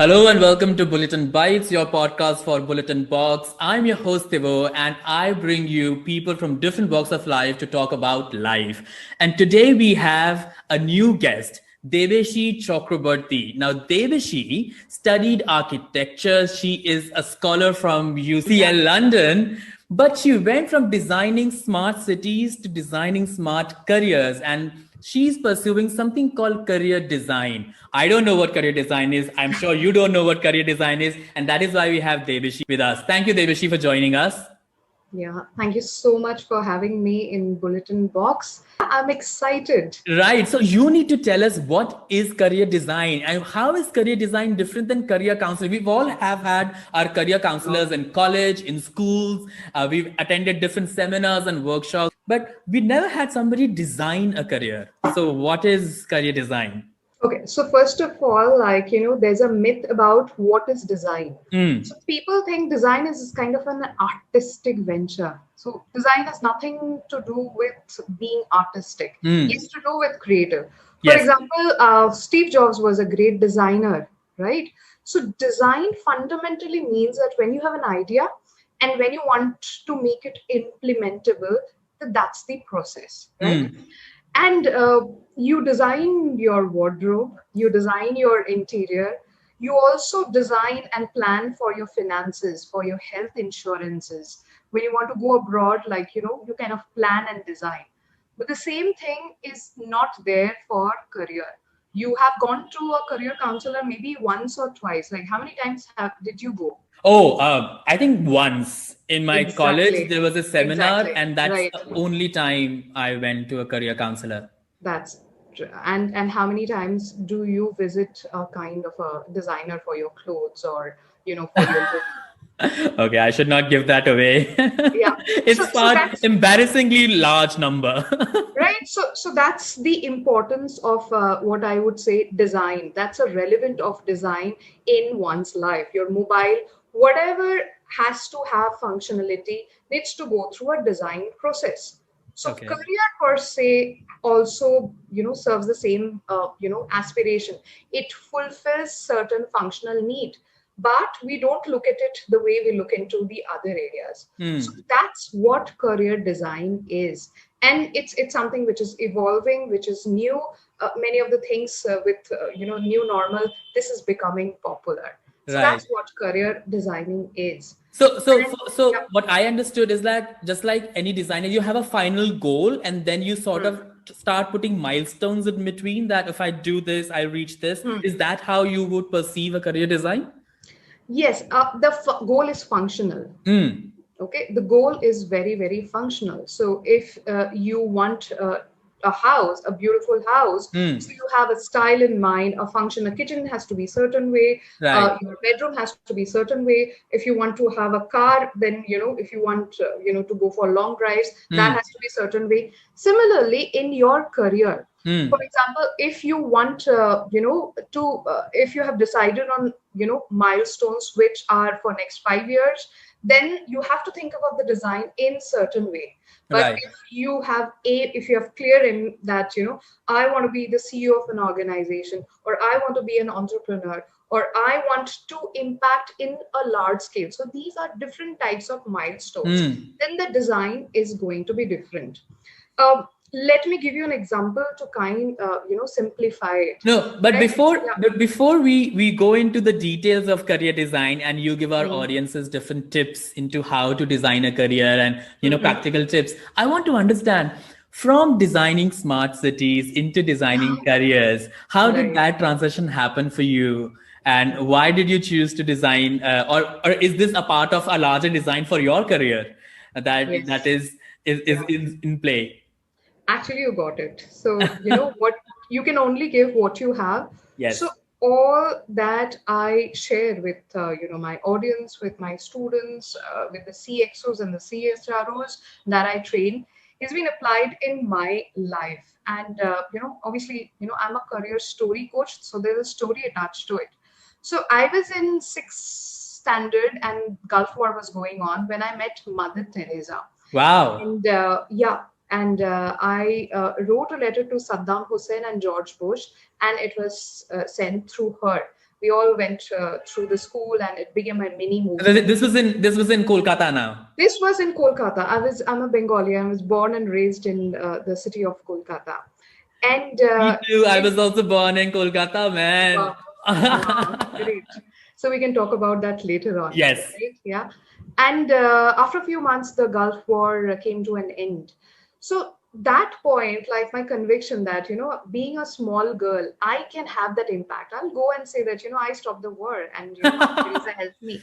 Hello and welcome to Bulletin Bytes, your podcast for Bulletin Box. I'm your host Tiwo, and I bring you people from different walks of life to talk about life. And today we have a new guest, Debeshi Chakraborty. Now, Debeshi studied architecture. She is a scholar from UCL London, but she went from designing smart cities to designing smart careers. And she's pursuing something called career design. I don't know what career design is. I'm sure you don't know what career design is. And that is why we have Debeshi with us. Thank you, Debeshi, for joining us. Yeah, thank you so much for having me in Bulletin Box. I'm excited. Right. So you need to tell us what is career design and how is career design different than career counseling? We've all have had our career counselors in college, in schools. We've attended different seminars and workshops, but we never had somebody design a career. So what is career design? Okay, so first of all, there's a myth about what is design. So people think design is kind of an artistic venture. So design has nothing to do with being artistic. It's to do with creative. For Yes. example, Steve Jobs was a great designer, right? So design fundamentally means that when you have an idea and when you want to make it implementable, that's the process, right? And you design your wardrobe, you design your interior, you also design and plan for your finances, for your health insurances. When you want to go abroad, you kind of plan and design. But the same thing is not there for career. You have gone to a career counselor maybe once or twice. Like how many times did you go? Oh, I think once in my college Exactly. there was a seminar, Exactly. and that's Right. the only time I went to a career counselor. That's and how many times do you visit a kind of a designer for your clothes or for your look? Okay, I should not give that away. Yeah. So It's so far that's embarrassingly large number. right. So that's the importance of what I would say design. That's a relevant of design in one's life. Your mobile, whatever has to have functionality, needs to go through a design process. So Okay. career per se also serves the same aspiration. It fulfills certain functional need, but we don't look at it the way we look into the other areas. So that's what career design is, and it's something which is evolving, which is new. Many of the things with new normal, this is becoming popular. So Right. that's what career designing is. So, so, And so, yeah. what I understood is that just like any designer, you have a final goal, and then you sort of start putting milestones in between. That if I do this, I reach this. Is that how you would perceive a career design? Yes, the goal is functional. Okay, the goal is very, very functional. So if you want a house, a beautiful house, so you have a style in mind, a function, a kitchen has to be certain way, Right. your bedroom has to be certain way. If you want to have a car, then if you want to go for long drives, that has to be certain way. Similarly, in your career, for example, if you want to if you have decided on milestones which are for next 5 years, then you have to think about the design in certain way. But Right. if you have clear in that I want to be the CEO of an organization, or I want to be an entrepreneur, or I want to impact in a large scale, so these are different types of milestones, then the design is going to be different. Let me give you an example to simplify it. No, but Right. before Yeah. but before we go into the details of career design and you give our Mm. audiences different tips into how to design a career and Mhm. practical tips, I want to understand from designing smart cities into designing careers, how did Right. that transition happen for you? And why did you choose to design, or is this a part of a larger design for your career that Yes. is Yeah. in play? Actually, you got it. So, you know what, you can only give what you have. So, Yes. all that I share with my audience, with my students, with the CXOs and the CSROs that I train, has been applied in my life. And obviously, I'm a career story coach, so there's a story attached to it. So, I was in sixth standard, and Gulf War was going on when I met Mother Teresa. Wow. And yeah, and I wrote a letter to Saddam Hussein and George Bush, and it was sent through her. We all went through the school, and it became a mini movement. This was in Kolkata now. This was in Kolkata. I'm a Bengali. I was born and raised in the city of Kolkata, and Me too. I it was also born in Kolkata, man. wow, wow, great. So we can talk about that later on, Yes. right? Yeah. And after a few months, the Gulf War came to an end. So that point, like my conviction that, being a small girl, I can have that impact. I'll go and say that, I stopped the war and, Mother Teresa helped me.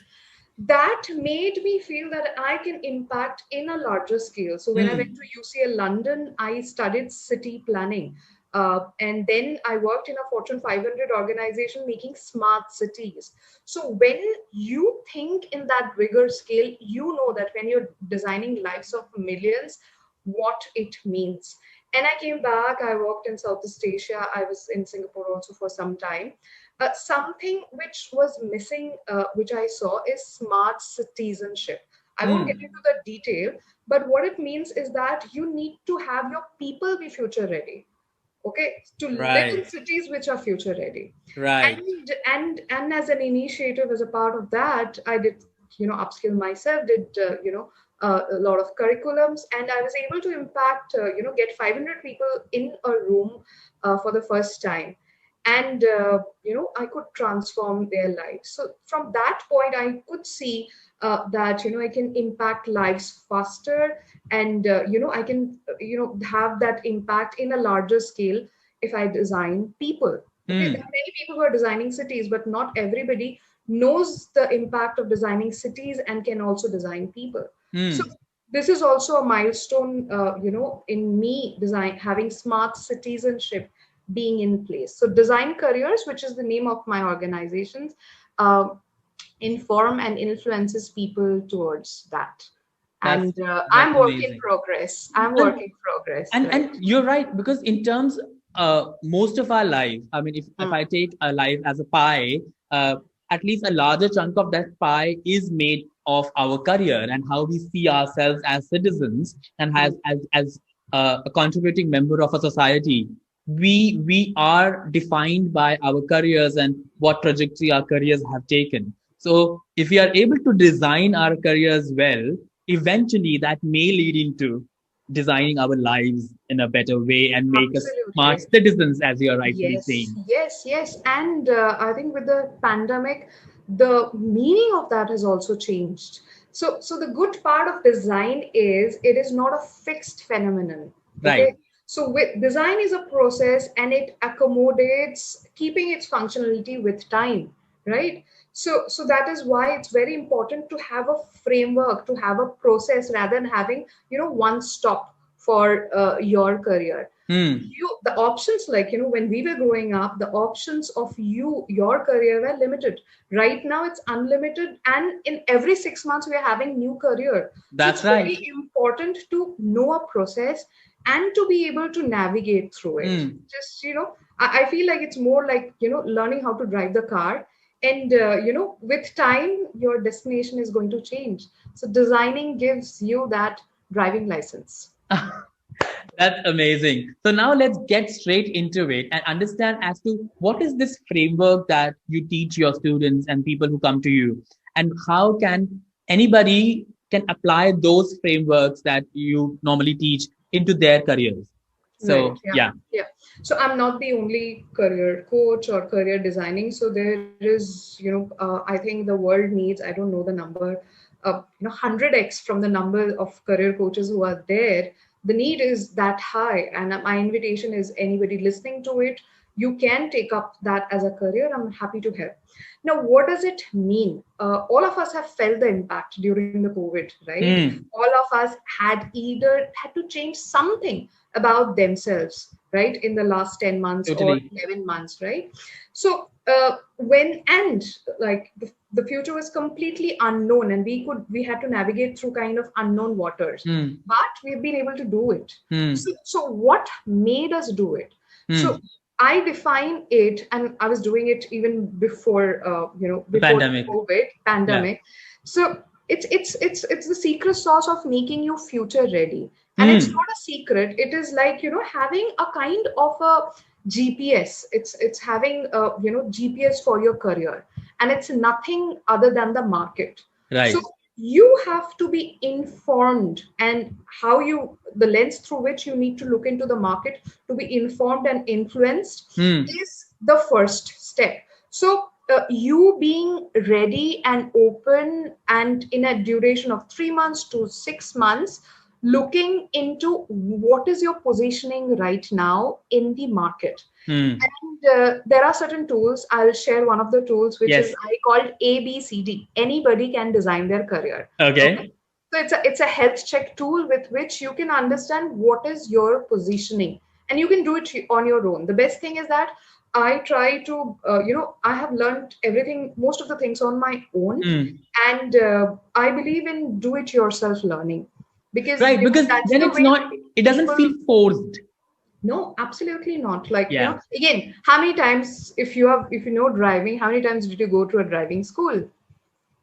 That made me feel that I can impact in a larger scale. So when I went Hmm. to UCL London, I studied city planning. And then I worked in a Fortune 500 organization making smart cities. So when you think in that bigger scale, you know that when you're designing lives of millions, what it means. And I came back, I worked in Southeast Asia, I was in Singapore also for some time. Something which was missing, which I saw, is smart citizenship. I won't get Hmm. into the detail, but what it means is that you need to have your people be future ready. Okay, to live in Right. cities which are future ready. Right. And as an initiative, as a part of that, I did, upskill myself, did, a lot of curriculums, and I was able to impact, get 500 people in a room for the first time. And I could transform their lives. So from that point I could see that I can impact lives faster, and I can have that impact in a larger scale if I design people. Okay, there Hmm. are many people who are designing cities, but not everybody knows the impact of designing cities and can also design people. So Hmm. this is also a milestone, in me design having smart citizenship being in place. So design careers, which is the name of my organizations, uh, inform and influences people towards that. That's And that's I'm work in amazing. progress. I'm And work in progress, and right? and you're right, because in terms most of our life, I mean, if Hmm. I take a life as a pie, uh, at least a larger chunk of that pie is made of our career and how we see ourselves as citizens and Hmm. as a contributing member of a society. We are defined by our careers and what trajectory our careers have taken. So if we are able to design our careers well, eventually that may lead into designing our lives in a better way and make us smart Absolutely. citizens, as you're rightly Yes, saying. yes, yes. And I think with the pandemic, the meaning of that has also changed. So the good part of design is it is not a fixed phenomenon. Right. Okay. So with design is a process and it accommodates keeping its functionality with time, right? So that is why it's very important to have a framework, to have a process rather than having, one stop for your career. Hmm. The options, like when we were growing up, the options of your career were limited. Right now it's unlimited, and in every 6 months we are having new career. So That's it's right. very important to know a process and to be able to navigate through it. Hmm. Just I feel like it's more like learning how to drive the car, and with time your destination is going to change. So designing gives you that driving license. That's amazing. So now let's get straight into it and understand as to what is this framework that you teach your students and people who come to you, and how can anybody can apply those frameworks that you normally teach into their careers. Right. So Yeah. yeah. Yeah. So I'm not the only career coach or career designing. So there is, I think the world needs, I don't know the number, 100x from the number of career coaches who are there. The need is that high. And my invitation is anybody listening to it, you can take up that as a career. I'm happy to help. Now, what does it mean? All of us have felt the impact during the COVID, right? Hmm. All of us had to change something about themselves, right, in the last 10 months or Totally. 11 months, right? So when and like the future was completely unknown, and we had to navigate through kind of unknown waters, Hmm. but we've been able to do it. Hmm. So what made us do it? So Hmm. I define it, and I was doing it even before, The before the pandemic. COVID Yeah. pandemic. So it's the secret sauce of making you future ready. And it's Hmm. not a secret. It is like, having a kind of a GPS. It's having GPS for your career, and it's nothing other than the market. So Right. you have to be informed, and how you the lens through which you need to look into the market to be informed and influenced Hmm. is the first step. So you being ready and open, and in a duration of 3 months to 6 months, looking into what is your positioning right now in the market. Hmm. And there are certain tools. I'll share one of the tools, which is Yes. I called ABCD. Anybody can design their career. Okay. Okay. So it's a health check tool with which you can understand what is your positioning, and you can do it on your own. The best thing is that I try to, I have learned everything, most of the things on my own, Hmm. and I believe in do it yourself learning, because Right. Because that's then the it's way not, it doesn't people. feel forced. No, absolutely not. Like, Yeah. again, how many times, if you know driving, how many times did you go to a driving school?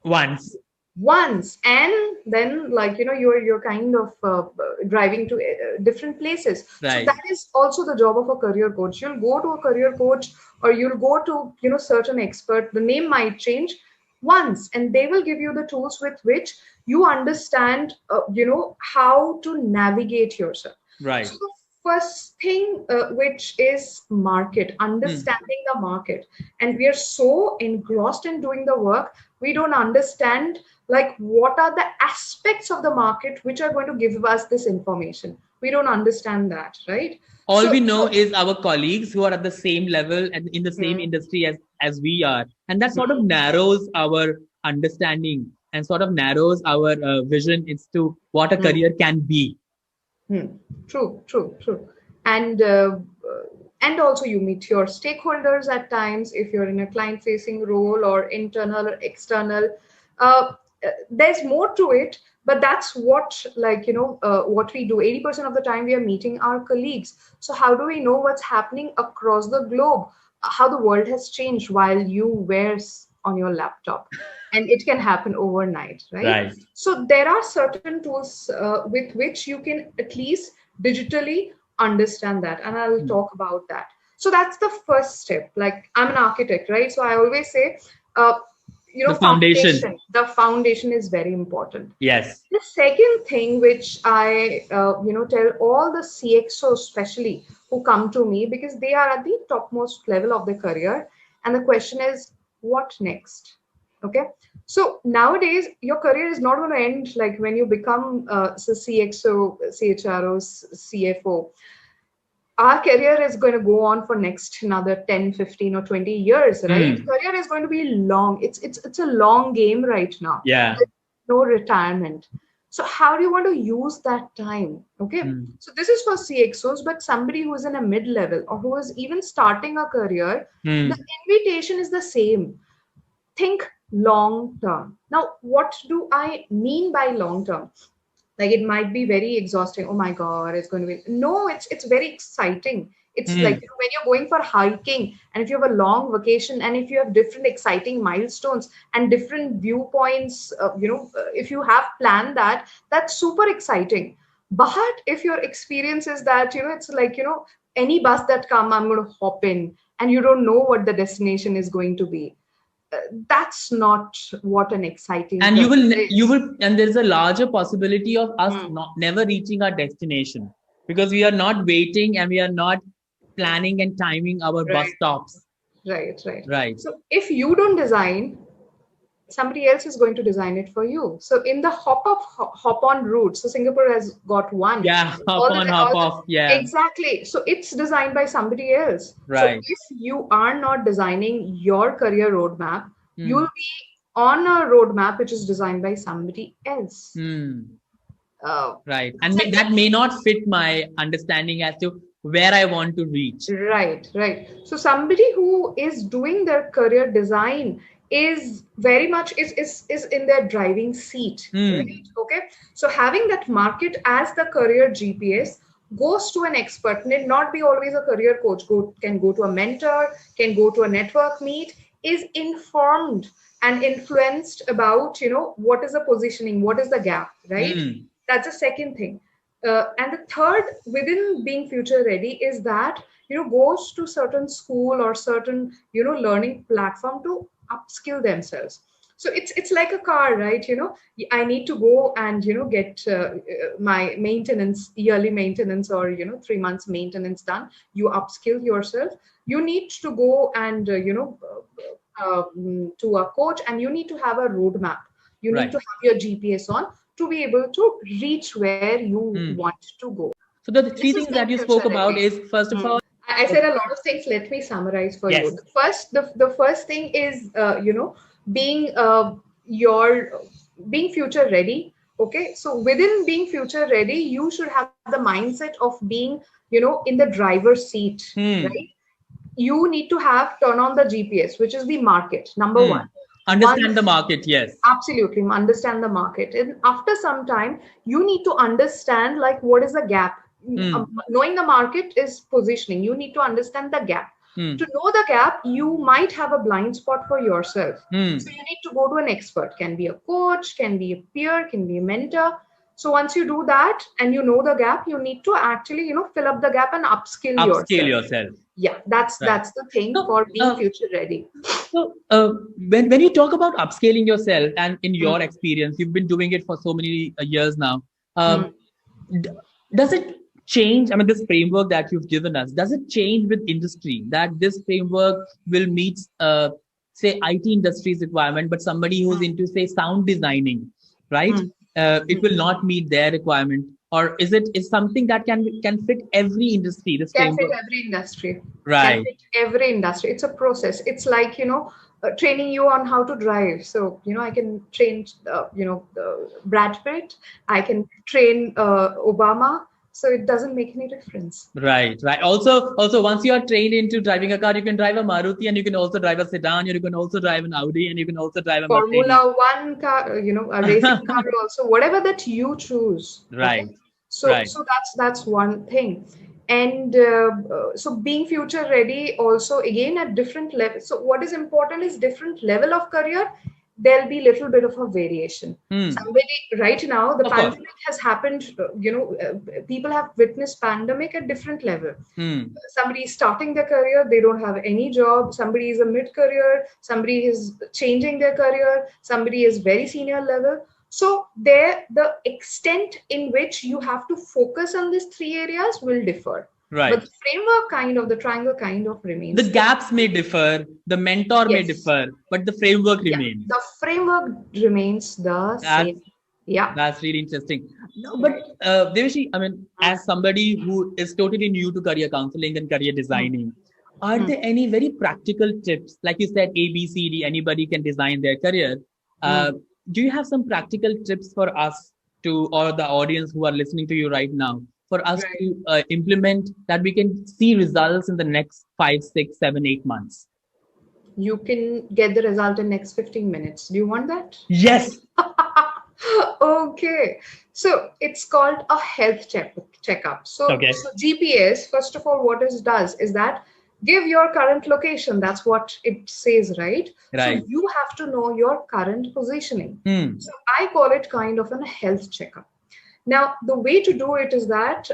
Once. Once, and then, like, you're kind of driving to different places. So Right. that is also the job of a career coach. You'll go to a career coach, or you'll go to, certain expert. The name might change once, and they will give you the tools with which you understand, how to navigate yourself. So Right. the first thing, which is market, Hmm. understanding the market. And we are so engrossed in doing the work, we don't understand, like, what are the aspects of the market which are going to give us this information. We don't understand that, right? All we know is our colleagues who are at the same level and in the same Hmm, industry as we are, and that sort of hmm, narrows our understanding and sort of narrows our vision as to what a hmm, career can be. hmm. True, true, true. And and also you meet your stakeholders at times if you're in a client facing role, or internal or external. uh, there's more to it, but that's what, like, what we do. 80% of the time we are meeting our colleagues. So how do we know what's happening across the globe, how the world has changed while you were on your laptop? And it can happen overnight, right? Right. So there are certain tools with which you can at least digitally understand that, and I'll Hmm. talk about that. So that's the first step. Like, I'm an architect, right? So I always say, uh, The foundation. foundation. The foundation is very important. Yes. The second thing which I, tell all the CXOs, especially who come to me, because they are at the topmost level of their career, and the question is, what next? Okay, so nowadays your career is not going to end like when you become CXO, CHRO, CFO. Our career is going to go on for next another 10, 15, or 20 years, right? Hmm. Career is going to be long. It's a long game right now. Yeah. There's no retirement. So how do you want to use that time? Okay, Hmm. so this is for CXOs, but somebody who is in a mid level or who is even starting a career, the Hmm. invitation is the same. Think long term. Now, what do I mean by long term? Like, it might be very exhausting. Oh my god, it's going to be, no, it's very exciting. It's like, Hmm. when you're going for hiking, and if you have a long vacation, and if you have different exciting milestones and different viewpoints, if you have planned that, that's super exciting. But if your experience is that, it's like, any bus that come, I'm going to hop in, and you don't know what the destination is going to be, uh, that's not what an exciting And career you is. will, and there's a larger possibility of us Hmm. not never reaching our destination because we are not waiting and we are not planning and timing our bus Right. stops. Right, right. Right. So if you don't design, somebody else is going to design it for you. So in the hop on route, so Singapore has got one. Yeah. Hop All on, the hop off. Yeah. exactly. So it's designed by somebody else. So Right. if you are not designing your career roadmap, you'll Hmm. be on a roadmap which is designed by somebody else. Hmm. Uh, Right. And that's that may not fit my understanding as to where I want to reach. Right, right. So somebody who is doing their career design is very much is in their driving seat, right? Hmm. Okay. So having that market as the career GPS, goes to an expert, need not be always a career coach, can go to a mentor, can go to a network meet, is informed and influenced about, what is the positioning, what is the gap, right? Hmm. That's the second thing. And the third, within being future ready, is that goes to certain school or certain, learning platform to upskill themselves. So it's like a car, right? I need to go and get my maintenance, yearly maintenance, or 3 months maintenance done. You upskill yourself. You need to go and to a coach, and you need to have a roadmap. You need Right. to have your GPS on to be able to reach where you Hmm. want to go. So the This three is things being that you future spoke about ready. is, first of all, I said a lot of things. Let me summarize for you. yes. The first thing is being your being future ready. Okay, so within being future ready, you should have the mindset of being in the driver's seat, right? Hmm. You need to have turn on the GPS, which is the market. Number Hmm. one. Understand the Once market. Yes. absolutely understand the market, and after some time you need to understand like what is the gap. Hmm. Knowing the market is positioning. You need to understand the gap. To Hmm. know the gap, you might have a blind spot for yourself, so Hmm. you need to go to an expert. Can be a coach, can be a peer, can be a mentor. So once you do that and you know the gap, you need to actually fill up the gap and upskill Upscale yourself. yourself. Yeah, that's Right. that's the thing So, for being future ready. when you talk about upscaling yourself, and in Hmm. your experience, you've been doing it for so many years now. Uh, Hmm. d- does it change? I mean, this framework that you've given us, does it change with industry? That this framework will meet, say, IT industry's requirement, but somebody who's into, say, sound designing, right? Hmm. It will not meet their requirement, or is something that can fit every industry? This Can fit framework, every industry. Can right? fit every industry. It's a process. It's like training you on how to drive. So I can train Brad Pitt. I can train Obama. So it doesn't make any difference. Right, right. Also, once you are trained into driving a car, you can drive a Maruti, and you can also drive a sedan, and you can also drive an Audi, and you can also drive a Mercedes. Formula One car, a racing car also, whatever that you choose. Okay, Right, so right. so that's one thing, and so being future ready also again at different levels. So what is important is different level of career. There'll be little bit of a variation. Hmm. Somebody right now, the Of course. pandemic has happened. People have witnessed pandemic at different level. Hmm. Somebody is starting their career, they don't have any job. Somebody is a mid career, somebody is changing their career, somebody is very senior level. So there, the extent in which you have to focus on these three areas will differ, but Right. the framework kind of the triangle kind of The remains the gaps may differ, the mentor may yes. differ, but the framework Yeah, remains. the framework remains the That's same. Yeah. that's really interesting. No, but Right. Deveshi, I mean, as somebody who is totally new to career counseling and career Hmm. designing, are Hmm. there any very practical tips? Like you said, A, B, C, D, anybody can design their career. Hmm. Uh, do you have some practical tips for us to, or the audience who are listening to you right now, for us Right. to implement that we can see results in the next 5, 6, 7, 8 months? You can get the result in next 15 minutes. Do you want that? Yes. Okay, so it's called a health checkup. Okay. So GPS, first of all, what it does is that give your current location. That's what it says, right? So Right. you have to know your current positioning. Hmm. So I call it kind of a health checkup. Now, the way to do it is that,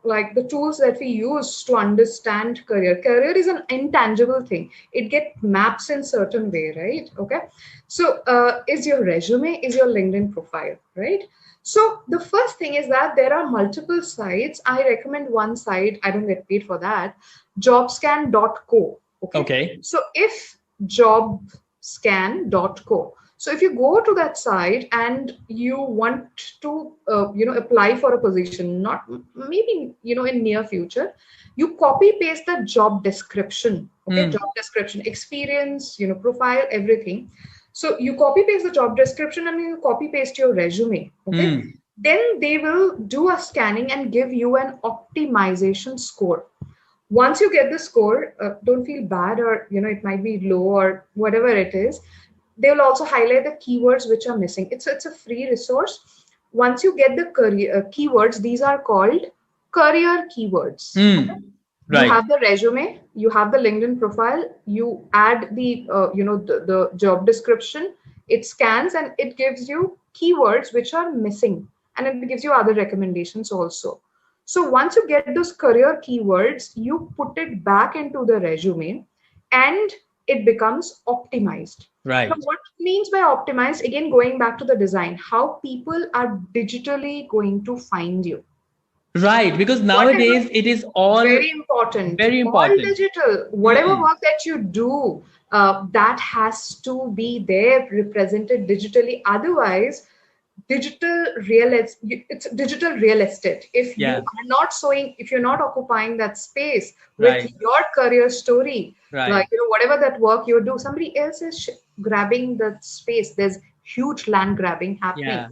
like the tools that we use to understand career. Career is an intangible thing. It gets maps in certain way, right? Okay. So, is your resume, is your LinkedIn profile, right? So, the first thing is that there are multiple sites. I recommend one site. I don't get paid for that. Jobscan.co. Okay. Okay. So, if jobscan.co, so if you go to that site and you want to, apply for a position, not maybe, in near future, you copy paste the job description. Okay, Hmm. job description, experience, profile, everything. So you copy paste the job description and you copy paste your resume. Okay, Hmm. then they will do a scanning and give you an optimization score. Once you get the score, don't feel bad, or it might be low or whatever it is. They will also highlight the keywords which are missing. It's a free resource. Once you get the career keywords, these are called career keywords. Okay, Hmm. you Right. have the resume, you have the LinkedIn profile, you add the the job description. It scans and it gives you keywords which are missing, and it gives you other recommendations also. So once you get those career keywords, you put it back into the resume and it becomes optimized. Now, Right. what means by optimized? Again, going back to the design, how people are digitally going to find you. Right. Because Whatever, nowadays it is all very important, very all important. digital, whatever Hmm. work that you do, that has to be there represented digitally. Otherwise, it's digital real estate. If you Yeah. are not showing, if you're not occupying that space with Right. your career story, Right. like whatever that work you do, somebody else is grabbing that space. There's huge land grabbing happening. Yeah.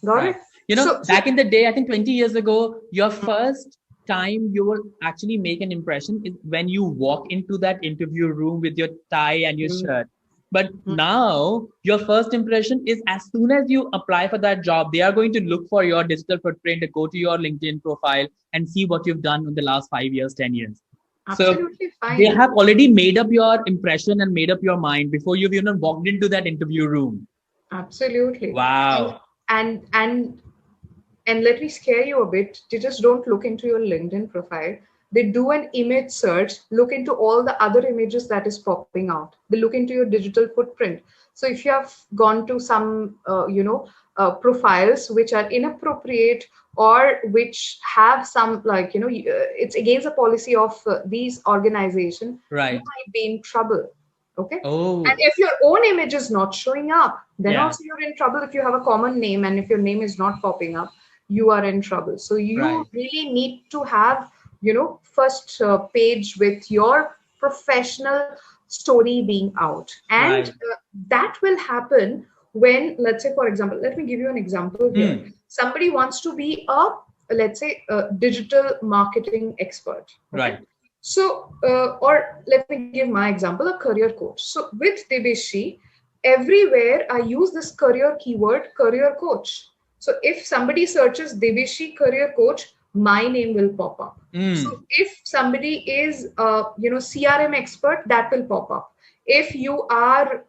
Got Right. it? So Back in the day, I think 20 years ago, your first time you will actually make an impression is when you walk into that interview room with your tie and your mm, shirt. But mm, now your first impression is as soon as you apply for that job, they are going to look for your digital footprint, go to your LinkedIn profile and see what you've done in the last 5 years, 10 years. So absolutely they fine. have already made up your impression and made up your mind before you've even walked into that interview room. Absolutely. And Wow. and and and let me scare you a bit. They just don't look into your LinkedIn profile. They do an image search, look into all the other images that is popping out. They look into your digital footprint. So if you have gone to some profiles which are inappropriate or which have some, like it's against the policy of these organizations, you Right. might be in trouble. Okay. And Oh, if your own image is not showing up, then yeah. also you're in trouble. If you have a common name and if your name is not popping up, you are in trouble. So you Right. really need to have, first page with your professional story being out. And Right. that will happen when, let's say, for example, let me give you an example here. Hmm. Somebody wants to be a, let's say, a digital marketing expert. Okay. Right. So, or let me give my example, a career coach. So with Debeshi, everywhere I use this career keyword, career coach. So if somebody searches Debeshi career coach, my name will pop up. So Hmm. if somebody is, CRM expert, that will pop up. If you are,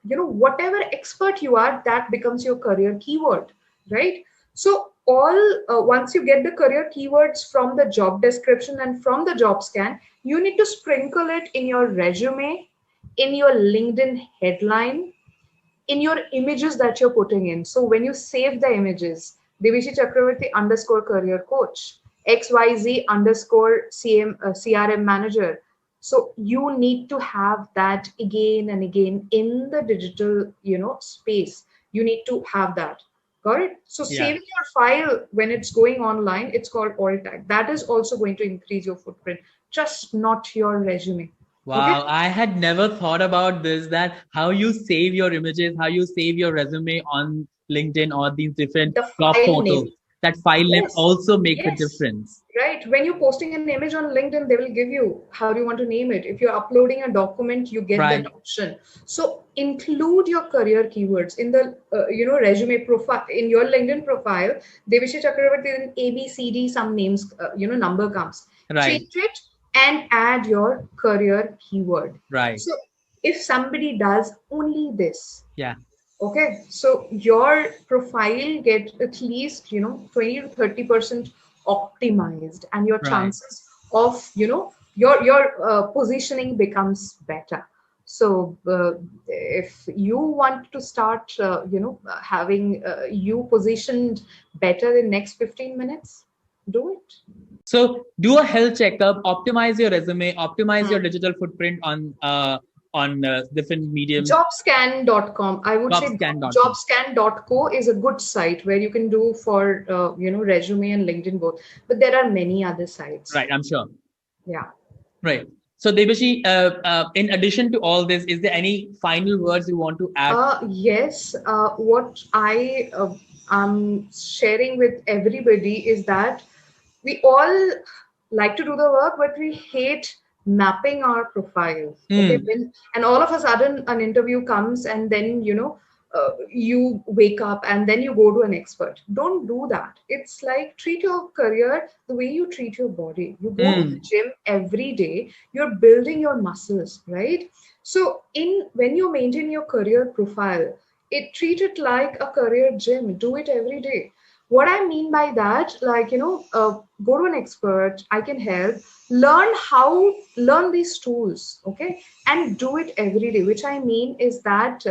whatever expert you are, that becomes your career keyword, right? So all once you get the career keywords from the job description and from the job scan, you need to sprinkle it in your resume, in your LinkedIn headline, in your images that you're putting in. So when you save the images, Debeshi Chakraborty underscore career coach, XYZ underscore CRM manager. So you need to have that again and again in the digital, space. You need to have that. Got it? So Yeah. saving your file when it's going online, it's called alt tag. That is also going to increase your footprint, just not your resume. Okay? Wow. I had never thought about this, that how you save your images, how you save your resume on LinkedIn or these different The job file portals. name. That file name Yes, also makes a yes, difference. right. When you're posting an image on LinkedIn, they will give you how do you want to name it. If you're uploading a document, you get that Right. option. So include your career keywords in the resume profile in your LinkedIn profile. Deveshi Chakraborty in A B C D, some names number comes. Right. Change it and add your career keyword. Right. So if somebody does only this, Yeah. okay, so your profile get at least 20 to 30% optimized, and your Right. chances of your positioning becomes better. So if you want to start having you positioned better in next 15 minutes, do it. So do a health checkup, optimize your resume, optimize your Hmm. digital footprint on different mediums. Jobscan.com, I would say Jobscan.com. jobscan.co is a good site where you can do for resume and LinkedIn both, but there are many other sites. Right. I'm sure. Yeah. Right. So Debashi, in addition to all this, is there any final words you want to add? Yes, what I am sharing with everybody is that we all like to do the work, but we hate mapping our profiles. Okay, Hmm. and all of a sudden an interview comes, and then you wake up and then you go to an expert. Don't do that. It's like treat your career the way you treat your body. You go to the Hmm. gym every day. You're building your muscles, right? So in when you maintain your career profile, it treat it like a career gym. Do it every day. What I mean by that, like, go to an expert, I can help, learn these tools, okay, and do it every day. Which I mean is that,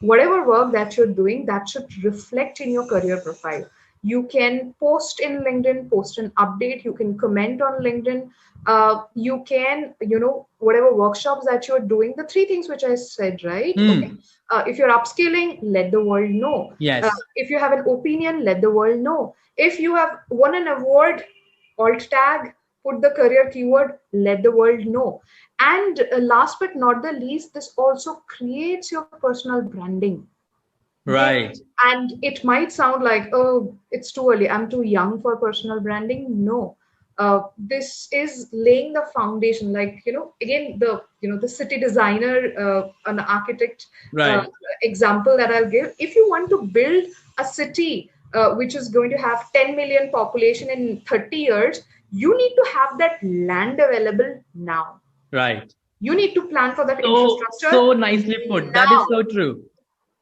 whatever work that you're doing, that should reflect in your career profile. You can post in LinkedIn, post an update, you can comment on LinkedIn, you can, whatever workshops that you're doing, the three things which I said, right? Okay. Hmm. If you're upscaling, let the world know. Yes. If you have an opinion, let the world know. If you have won an award, alt tag, put the career keyword, let the world know. And last but not the least, this also creates your personal branding. Okay. Right. And it might sound like, oh, it's too early, I'm too young for personal branding. No. This is laying the foundation, like, again, the city designer, an architect, uh, Right. example that I'll give. If you want to build a city which is going to have 10 million population in 30 years, you need to have that land available now. Right. You need to plan for that So, infrastructure so nicely put. That is now. so true.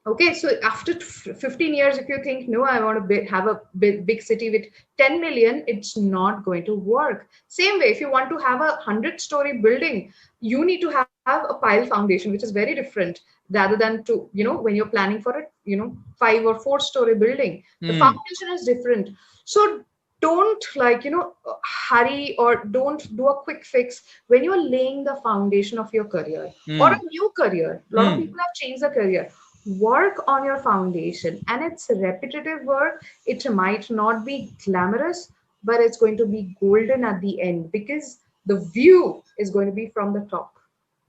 Okay, so after 15 years, if you think, no, I want to have a big city with 10 million, it's not going to work. Same way, if you want to have a 100-story building, you need to have a pile foundation, which is very different rather than to, when you're planning for it, 5 or 4-story building. The Hmm. foundation is different. So don't, like, hurry, or don't do a quick fix when you're laying the foundation of your career or a Hmm. new career. A lot of Hmm. people have changed their career. Work on your foundation, and it's repetitive work. It might not be glamorous, but it's going to be golden at the end, because the view is going to be from the top.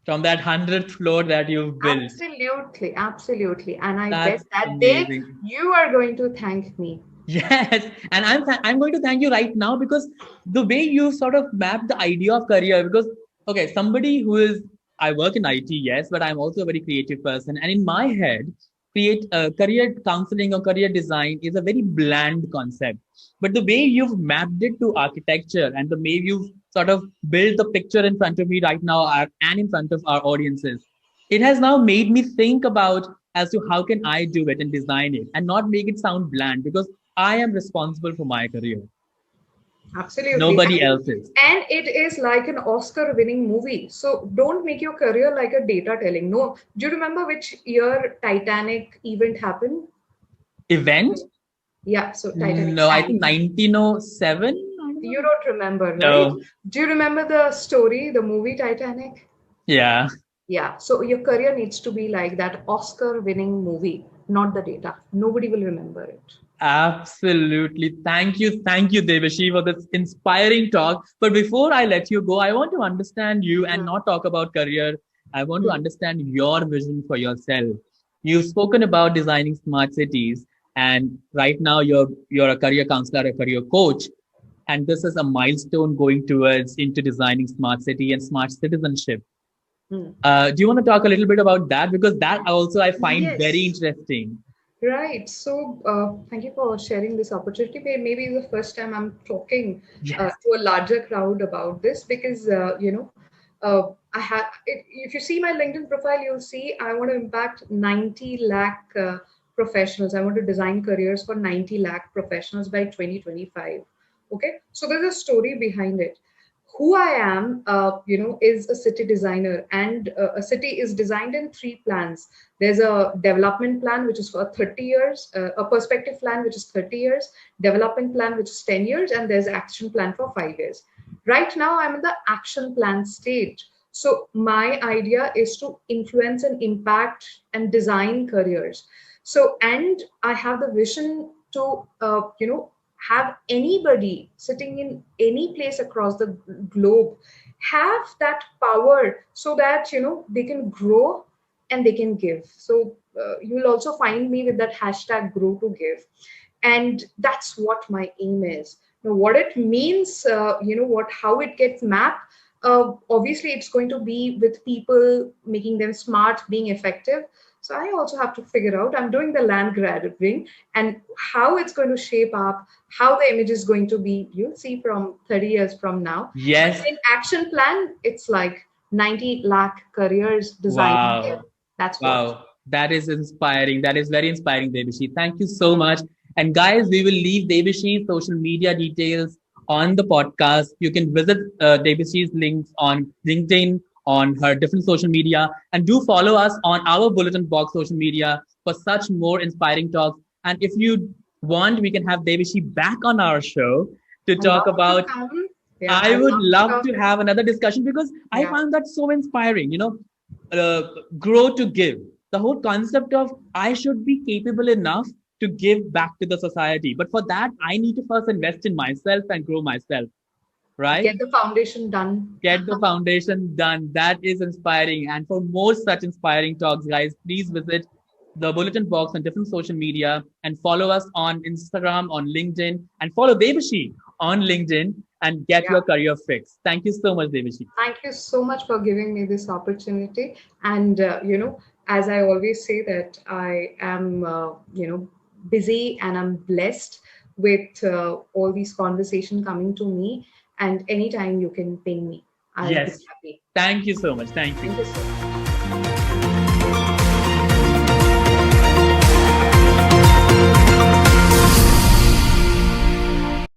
From that 100th floor that you've built. Absolutely, absolutely. And I bet That's that day amazing. you are going to thank me. Yes, and I'm going to thank you right now because the way you sort of map the idea of career. Because okay, somebody who is I work in IT, yes, but I'm also a very creative person, and in my head, create career counseling or career design is a very bland concept. But the way you've mapped it to architecture and the way you've sort of built the picture in front of me right now and in front of our audiences, it has now made me think about as to how can I do it and design it and not make it sound bland because I am responsible for my career. Absolutely. Nobody else is. And it is like an Oscar winning movie. So don't make your career like a data telling. No. Do you remember which year Titanic event happened? Event? Yeah, so Titanic No, I sank. think 1907. I don't You know. don't remember, right? No. Do you remember the story, the movie Titanic? Yeah. Yeah, so your career needs to be like that Oscar winning movie, not the data. Nobody will remember it. Absolutely. Thank you. Thank you, Debeshi, for this inspiring talk. But before I let you go, I want to understand you and not talk about career. I want to Mm. understand your vision for yourself. You've spoken about designing smart cities, and right now you're a career counselor, a career coach, and this is a milestone going towards into designing smart city and smart citizenship. Mm. Do you want to talk a little bit about that because that also I find very Yes. interesting. Right. So, thank you for sharing this opportunity. Maybe the first time I'm talking Yes. to a larger crowd about this, because I have. If you see my LinkedIn profile, you'll see I want to impact 90 lakh professionals. I want to design careers for 90 lakh professionals by 2025. Okay. So there's a story behind it. Who I am, is a city designer, and a city is designed in three plans. There's a development plan, which is for 30 years, a perspective plan, which is 30 years, development plan, which is 10 years, and there's action plan for 5 years. Right now, I'm in the action plan stage. So my idea is to influence and impact and design careers. So, and I have the vision to, have anybody sitting in any place across the globe have that power, so that they can grow and they can give. So you'll also find me with that hashtag grow to give, and that's what my aim is. Now, what it means, what how it gets mapped. Obviously, it's going to be with people, making them smart, being effective. So I also have to figure out. I'm doing the land grabbing, and how it's going to shape up, how the image is going to be. You'll see from 30 years from now. But Yes. in action plan, it's like 90 lakh careers designing there. Wow. That's what. Wow. That is inspiring. That is very inspiring, Debussy. Thank you so much. And guys, we will leave Debashi's social media details on the podcast. You can visit Debashi's links on LinkedIn, on her different social media, and do follow us on our Bulletin Box social media for such more inspiring talks. And if you want, we can have Debashi back on our show to I talk love to about. come. Yeah, I I would love to love come. to have another discussion because I Yeah. found that so inspiring. Uh, grow to give. The whole concept of I should be capable enough to give back to the society. But for that, I need to first invest in myself and grow myself, right? Get the foundation done. Get the foundation done. That is inspiring. And for more such inspiring talks, guys, please visit the Bulletin Box on different social media and follow us on Instagram, on LinkedIn, and follow Debashi on LinkedIn and get Yeah. your career fixed. Thank you so much, Debashi. Thank you so much for giving me this opportunity. And, as I always say, that I am, busy and I'm blessed with all these conversation coming to me. And anytime you can ping me, I'll be Yes. happy. Thank you so much. Thank you. Thank you so much.